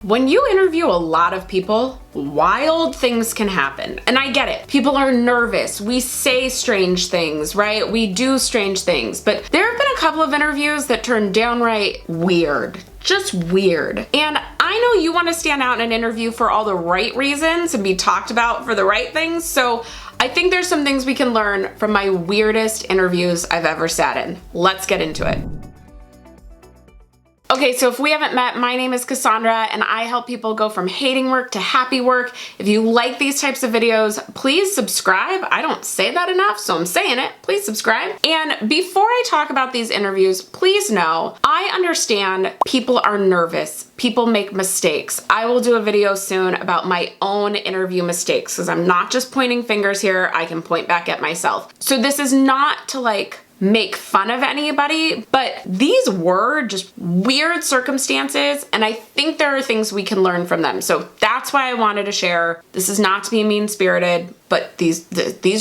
When you interview a lot of people, wild things can happen. And I get it. People are nervous. We say strange things, right? We do strange things. But there have been a couple of interviews that turned downright weird. Just weird. And I know you want to stand out in an interview for all the right reasons and be talked about for the right things. So I think there's some things we can learn from my weirdest interviews I've ever sat in. Let's get into it. Okay, so if we haven't met, my name is Cassandra and I help people go from hating work to happy work. If you like these types of videos, please subscribe. I don't say that enough, so I'm saying it. Please subscribe. And before I talk about these interviews, please know I understand people are nervous. People make mistakes. I will do a video soon about my own interview mistakes because I'm not just pointing fingers here. I can point back at myself. So this is not to make fun of anybody, but these were just weird circumstances, and I think there are things we can learn from them. So that's why I wanted to share. This is not to be mean-spirited, but these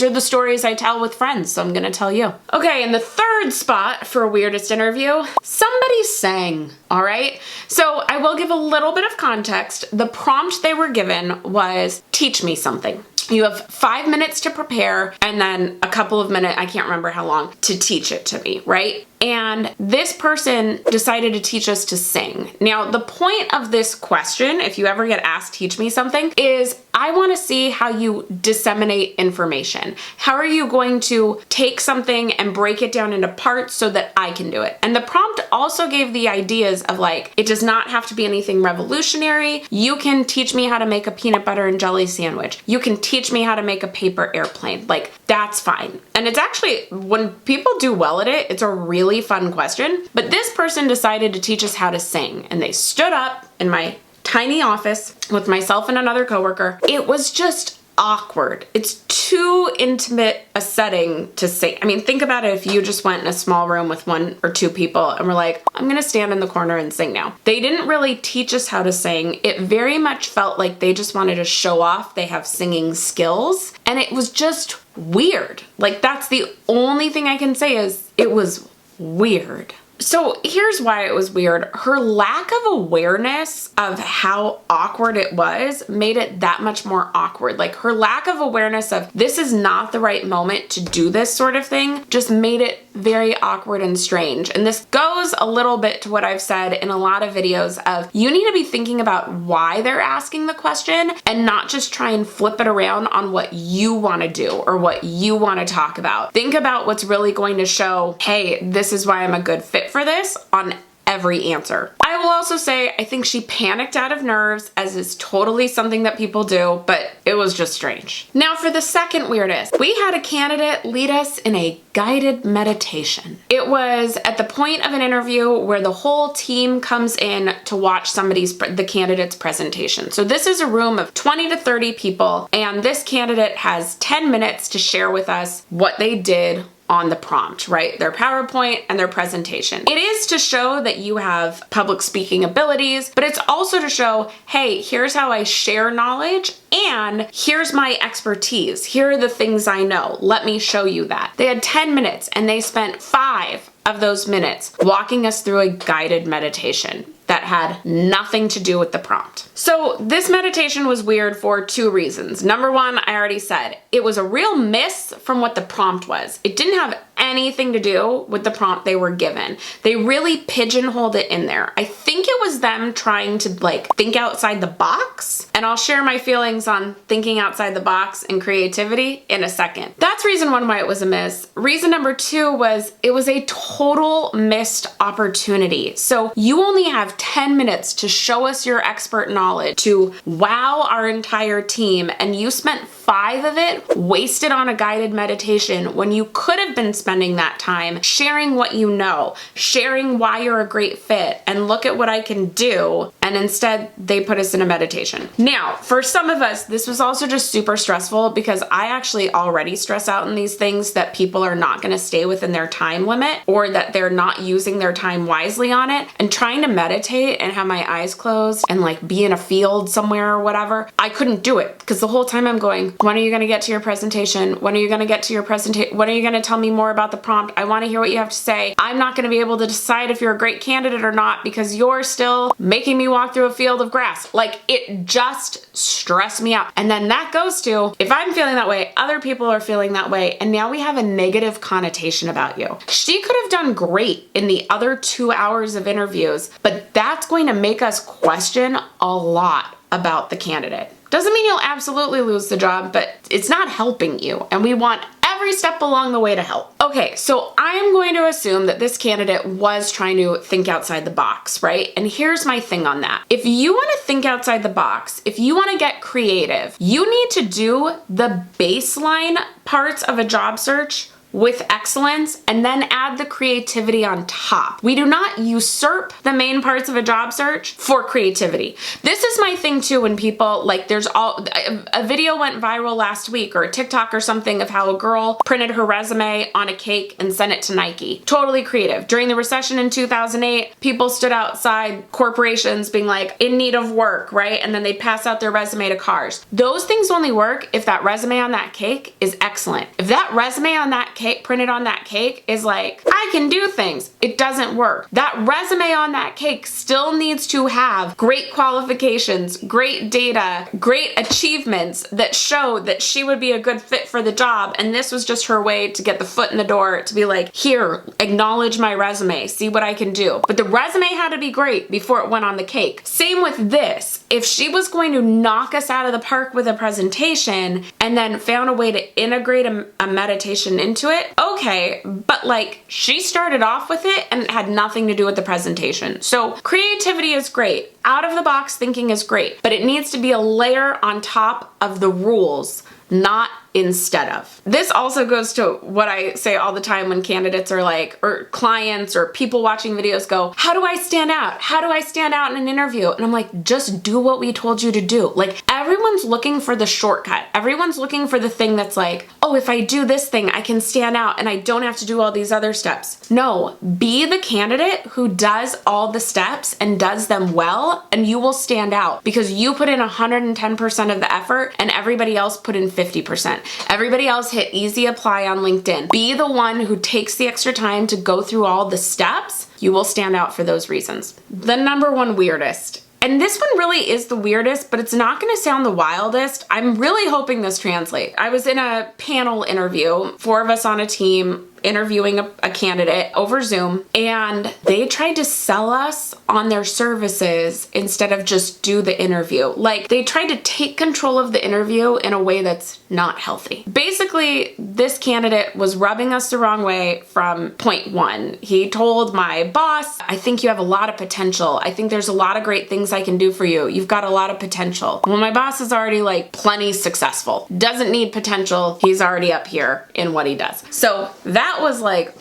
are the stories I tell with friends, so I'm gonna tell you. Okay, in the third spot for weirdest interview, somebody sang, all right? So I will give a little bit of context. The prompt they were given was, teach me something. You have 5 minutes to prepare and then a couple of minutes, I can't remember how long, to teach it to me, right? And this person decided to teach us to sing. Now, the point of this question, if you ever get asked, teach me something, is I want to see how you disseminate information. How are you going to take something and break it down into parts so that I can do it? And the prompt also gave the ideas of it does not have to be anything revolutionary. You can teach me how to make a peanut butter and jelly sandwich. You can teach me how to make a paper airplane. That's fine. And it's actually, when people do well at it, it's a really fun question. But this person decided to teach us how to sing, and they stood up in my tiny office with myself and another coworker. It was just awkward. It's too intimate a setting to sing. I mean, think about it if you just went in a small room with 1 or 2 people and were like, I'm gonna stand in the corner and sing now. They didn't really teach us how to sing. It very much felt like they just wanted to show off they have singing skills, and it was just weird. That's the only thing I can say is it was weird. So here's why it was weird. Her lack of awareness of how awkward it was made it that much more awkward. Her lack of awareness of this is not the right moment to do this sort of thing just made it very awkward and strange. And this goes a little bit to what I've said in a lot of videos of you need to be thinking about why they're asking the question and not just try and flip it around on what you want to do or what you want to talk about. Think about what's really going to show, hey, this is why I'm a good fit for this on every answer. I will also say I think she panicked out of nerves, as is totally something that people do, but it was just strange. Now for the second weirdest, we had a candidate lead us in a guided meditation. It was at the point of an interview where the whole team comes in to watch the candidate's presentation. So this is a room of 20 to 30 people, and this candidate has 10 minutes to share with us what they did on the prompt, right? Their PowerPoint and their presentation. It is to show that you have public speaking abilities, but it's also to show, hey, here's how I share knowledge and here's my expertise. Here are the things I know. Let me show you that. They had 10 minutes and they spent 5 of those minutes walking us through a guided meditation that had nothing to do with the prompt. So this meditation was weird for 2 reasons. Number 1, I already said, it was a real miss from what the prompt was. It didn't have anything to do with the prompt they were given. They really pigeonholed it in there. I think it was them trying to think outside the box, and I'll share my feelings on thinking outside the box and creativity in a second. That's reason 1 why it was a miss. Reason number 2 was it was a total missed opportunity. So you only have 10 minutes to show us your expert knowledge, to wow our entire team, and you spent 5 of it wasted on a guided meditation when you could have been spending that time sharing what you know, sharing why you're a great fit, and look at what I can do. And instead they put us in a meditation. Now, for some of us, this was also just super stressful because I actually already stress out in these things that people are not going to stay within their time limit or that they're not using their time wisely on it. And trying to meditate and have my eyes closed and be in a field somewhere or whatever, I couldn't do it because the whole time I'm going, when are you going to get to your presentation? When are you going to get to your presentation? When are you going to tell me more about about the prompt. I want to hear what you have to say. I'm not going to be able to decide if you're a great candidate or not because you're still making me walk through a field of grass. Like, it just stressed me out. And then that goes to, if I'm feeling that way, other people are feeling that way, and now we have a negative connotation about you. She could have done great in the other 2 hours of interviews, but that's going to make us question a lot about the candidate. Doesn't mean you'll absolutely lose the job, but it's not helping you, and we want every step along the way to help. Okay, so I'm going to assume that this candidate was trying to think outside the box, right? And here's my thing on that. If you want to think outside the box, if you want to get creative, you need to do the baseline parts of a job search with excellence and then add the creativity on top. We do not usurp the main parts of a job search for creativity. This is my thing too, when people, like, a video went viral last week, or a TikTok or something, of how a girl printed her resume on a cake and sent it to Nike. Totally creative. During the recession in 2008, people stood outside corporations being like, in need of work, right? And then they'd pass out their resume to cars. Those things only work if that resume on that cake is excellent. If that resume on that cake, printed on that cake, is like, I can do things, it doesn't work. That resume on that cake still needs to have great qualifications, great data, great achievements that show that she would be a good fit for the job, and this was just her way to get the foot in the door, to be like, here, acknowledge my resume, see what I can do. But the resume had to be great before it went on the cake. Same with this. If she was going to knock us out of the park with a presentation and then found a way to integrate a meditation into it, okay, but like, she started off with it and it had nothing to do with the presentation. So creativity is great. Out of the box thinking is great, but it needs to be a layer on top of the rules, not instead of. This also goes to what I say all the time when candidates are like, or clients or people watching videos go, how do I stand out? How do I stand out in an interview? And I'm like, just do what we told you to do. Like, everyone's looking for the shortcut. Everyone's looking for the thing that's like, oh, if I do this thing, I can stand out and I don't have to do all these other steps. No, be the candidate who does all the steps and does them well, and you will stand out because you put in 110% of the effort and everybody else put in 50%. Everybody else hit easy apply on LinkedIn. Be the one who takes the extra time to go through all the steps. You will stand out for those reasons. The number one weirdest. And this one really is the weirdest, but it's not going to sound the wildest. I'm really hoping this translates. I was in a panel interview, 4 of us on a team, interviewing a candidate over Zoom, and they tried to sell us on their services instead of just do the interview. Like, they tried to take control of the interview in a way that's not healthy. Basically, this candidate was rubbing us the wrong way from point one. He told my boss, I think you have a lot of potential. I think there's a lot of great things I can do for you. You've got a lot of potential. Well, my boss is already like plenty successful. Doesn't need potential. He's already up here in what he does. So that was like,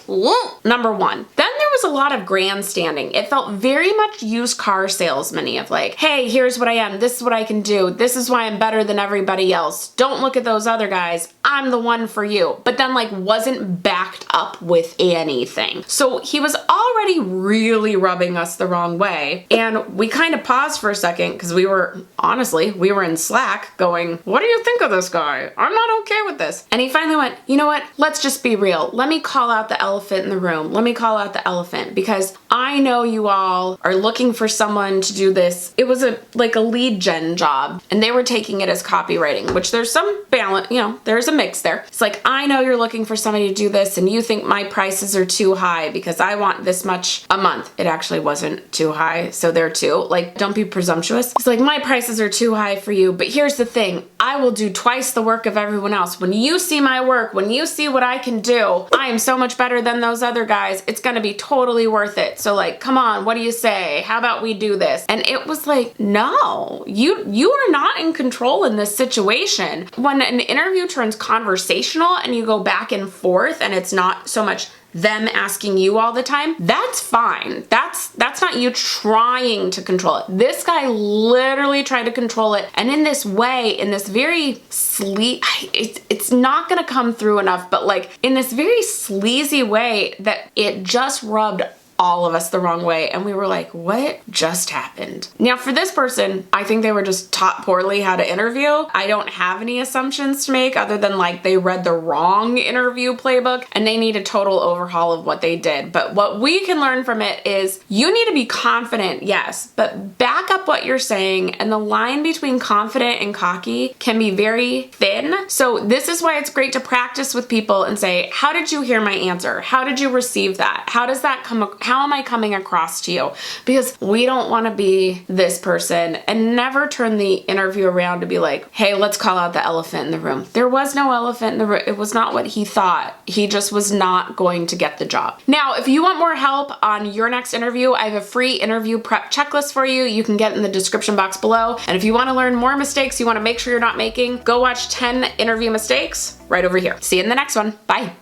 number one. Then there was a lot of grandstanding. It felt very much used car salesman-y of like, hey, here's what I am. This is what I can do. This is why I'm better than everybody else. Don't look at those other guys. I'm the one for you. But then like wasn't backed up with anything. So he was already really rubbing us the wrong way. And we kind of paused for a second because we were in Slack going, what do you think of this guy? I'm not okay with this. And he finally went, you know what? Let's just be real. Let me call out the elephant in the room. Let me call out the elephant because I know you all are looking for someone to do this. It was a lead gen job and they were taking it as copywriting, which there's some balance, there's a mix there. It's like, I know you're looking for somebody to do this and you think my prices are too high because I want this much a month. It actually wasn't too high. So there too, like, don't be presumptuous. It's like, my prices are too high for you, but here's the thing. I will do twice the work of everyone else. When you see my work, when you see what I can do, I am so much better than those other guys. It's gonna be totally worth it. So like, come on, what do you say? How about we do this? And it was like, no, you are not in control in this situation. When an interview turns conversational and you go back and forth and it's not so much them asking you all the time, that's fine. That's not you trying to control it. This guy literally tried to control it, and in this way, in this very it's not gonna come through enough, but like in this very sleazy way that it just rubbed all of us the wrong way. And we were like, what just happened? Now for this person, I think they were just taught poorly how to interview. I don't have any assumptions to make other than like they read the wrong interview playbook and they need a total overhaul of what they did. But what we can learn from it is you need to be confident, yes, but back up what you're saying, and the line between confident and cocky can be very thin. So this is why it's great to practice with people and say, how did you hear my answer? How did you receive that? How does that how am I coming across to you? Because we don't want to be this person, and never turn the interview around to be like, hey, let's call out the elephant in the room. There was no elephant in the room. It was not what he thought. He just was not going to get the job. Now, if you want more help on your next interview, I have a free interview prep checklist for you. You can get in the description box below. And if you want to learn more mistakes you want to make sure you're not making, go watch 10 interview mistakes right over here. See you in the next one. Bye.